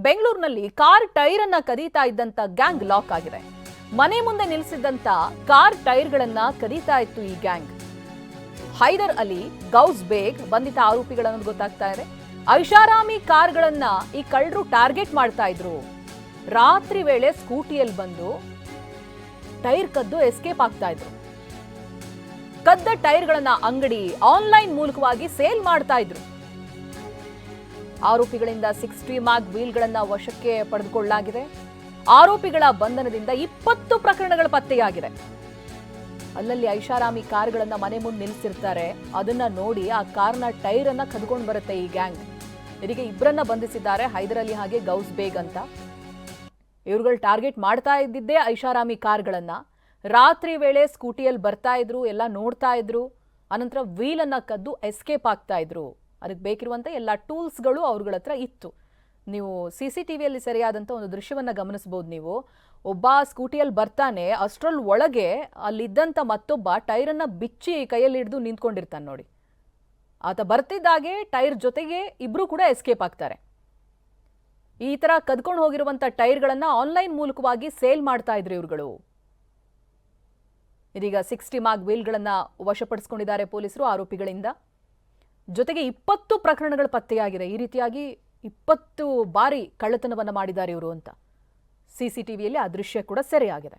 ಬೆಂಗಳೂರಿನಲ್ಲಿ car tyre ಅನ್ನ ಕದೀತಾ ಇದ್ದಂತ ಗ್ಯಾಂಗ್ ಲಾಕ್ ಆಗಿದೆ. ಮನೆ ಮುಂದೆ ನಿಲ್ಲಿಸಿದ್ದಂತ ಕಾರ್ ಟೈರ್ಗಳನ್ನ ಕದೀತಾ ಇತ್ತು ಈ ಗ್ಯಾಂಗ್. ಹೈದರ್ ಅಲಿ, ಗೌಸ್ ಬೇಗ್ ಬಂಧಿತ ಆರೋಪಿಗಳನ್ನು ಗೊತ್ತಾಗ್ತಾ ಇದೆ. ಐಷಾರಾಮಿ ಕಾರ್ಗಳನ್ನ ಈ ಕಳ್ಳರು ಟಾರ್ಗೆಟ್ ಮಾಡ್ತಾ ಇದ್ರು. ರಾತ್ರಿ ವೇಳೆ ಸ್ಕೂಟಿಯಲ್ಲಿ ಬಂದು ಟೈರ್ ಕದ್ದು ಎಸ್ಕೇಪ್ ಆಗ್ತಾ ಇದ್ರು. ಕದ್ದ ಟೈರ್ಗಳನ್ನ ಅಂಗಡಿ, ಆನ್ಲೈನ್ ಮೂಲಕವಾಗಿ ಸೇಲ್ ಮಾಡ್ತಾ ಇದ್ರು. ಆರೋಪಿಗಳಿಂದ 60 ಮ್ಯಾಗ್ ವೀಲ್ಗಳನ್ನ ವಶಕ್ಕೆ ಪಡೆದುಕೊಳ್ಳಲಾಗಿದೆ. ಆರೋಪಿಗಳ ಬಂಧನದಿಂದ 20 ಪ್ರಕರಣಗಳು ಪತ್ತೆಯಾಗಿದೆ. ಅಲ್ಲಲ್ಲಿ ಐಷಾರಾಮಿ ಕಾರ್ಗಳನ್ನ ಮನೆ ಮುಂದೆ ನಿಲ್ಲಿಸಿರ್ತಾರೆ. ಅದನ್ನ ನೋಡಿ ಆ ಕಾರ್ನ ಟೈರ್ ಅನ್ನ ಕದ್ಕೊಂಡು ಬರುತ್ತೆ ಈ ಗ್ಯಾಂಗ್. ಇದಕ್ಕೆ ಇಬ್ಬರನ್ನ ಬಂಧಿಸಿದ್ದಾರೆ, ಹೈದರ್ ಅಲಿ ಹಾಗೆ ಗೌಸ್ ಬೇಗ್ ಅಂತ. ಇವ್ರುಗಳು ಟಾರ್ಗೆಟ್ ಮಾಡ್ತಾ ಇದ್ದಿದ್ದೇ ಐಷಾರಾಮಿ ಕಾರ್ಗಳನ್ನ. ರಾತ್ರಿ ವೇಳೆ ಸ್ಕೂಟಿಯಲ್ಲಿ ಬರ್ತಾ ಇದ್ರು, ಎಲ್ಲ ನೋಡ್ತಾ ಇದ್ರು. ಅನಂತರ ವೀಲ್ ಅನ್ನ ಕದ್ದು ಎಸ್ಕೇಪ್ ಆಗ್ತಾ ಇದ್ರು. ಅದಕ್ಕೆ ಬೇಕಿರುವಂತ ಎಲ್ಲ ಟೂಲ್ಸ್ಗಳು ಅವ್ರಗಳ ಹತ್ರ ಇತ್ತು. ನೀವು CCTVಯಲ್ಲಿ ಸರಿಯಾದಂಥ ಒಂದು ದೃಶ್ಯವನ್ನ ಗಮನಿಸಬಹುದು. ನೀವು ಒಬ್ಬ ಸ್ಕೂಟಿಯಲ್ಲಿ ಬರ್ತಾನೆ, ಅಷ್ಟರಲ್ಲಿ ಒಳಗೆ ಅಲ್ಲಿದ್ದಂಥ ಮತ್ತೊಬ್ಬ ಟೈರನ್ನ ಬಿಚ್ಚಿ ಕೈಯಲ್ಲಿ ಹಿಡಿದು ನಿಂತ್ಕೊಂಡಿರ್ತಾನೆ ನೋಡಿ. ಆತ ಬರ್ತಿದ್ದಾಗೆ ಟೈರ್ ಜೊತೆಗೆ ಇಬ್ರು ಕೂಡ ಎಸ್ಕೇಪ್ ಆಗ್ತಾರೆ. ಈ ತರ ಕದ್ಕೊಂಡು ಹೋಗಿರುವಂತ ಟೈರ್ಗಳನ್ನ ಆನ್ಲೈನ್ ಮೂಲಕವಾಗಿ ಸೇಲ್ ಮಾಡ್ತಾ ಇದ್ರು ಇವ್ರುಗಳು. ಇದೀಗ 60 ಮ್ಯಾಗ್ ವೀಲ್ಗಳನ್ನ ವಶಪಡಿಸಿಕೊಂಡಿದ್ದಾರೆ ಪೊಲೀಸರು ಆರೋಪಿಗಳಿಂದ. ಜೊತೆಗೆ 20 ಪ್ರಕರಣಗಳು ಪತ್ತೆಯಾಗಿದೆ. ಈ ರೀತಿಯಾಗಿ 20 ಬಾರಿ ಕಳ್ಳತನವನ್ನ ಮಾಡಿದ್ದಾರೆ ಇವರು ಅಂತ CCTVಯಲ್ಲಿ ಆ ದೃಶ್ಯ ಕೂಡ ಸೆರೆಯಾಗಿದೆ.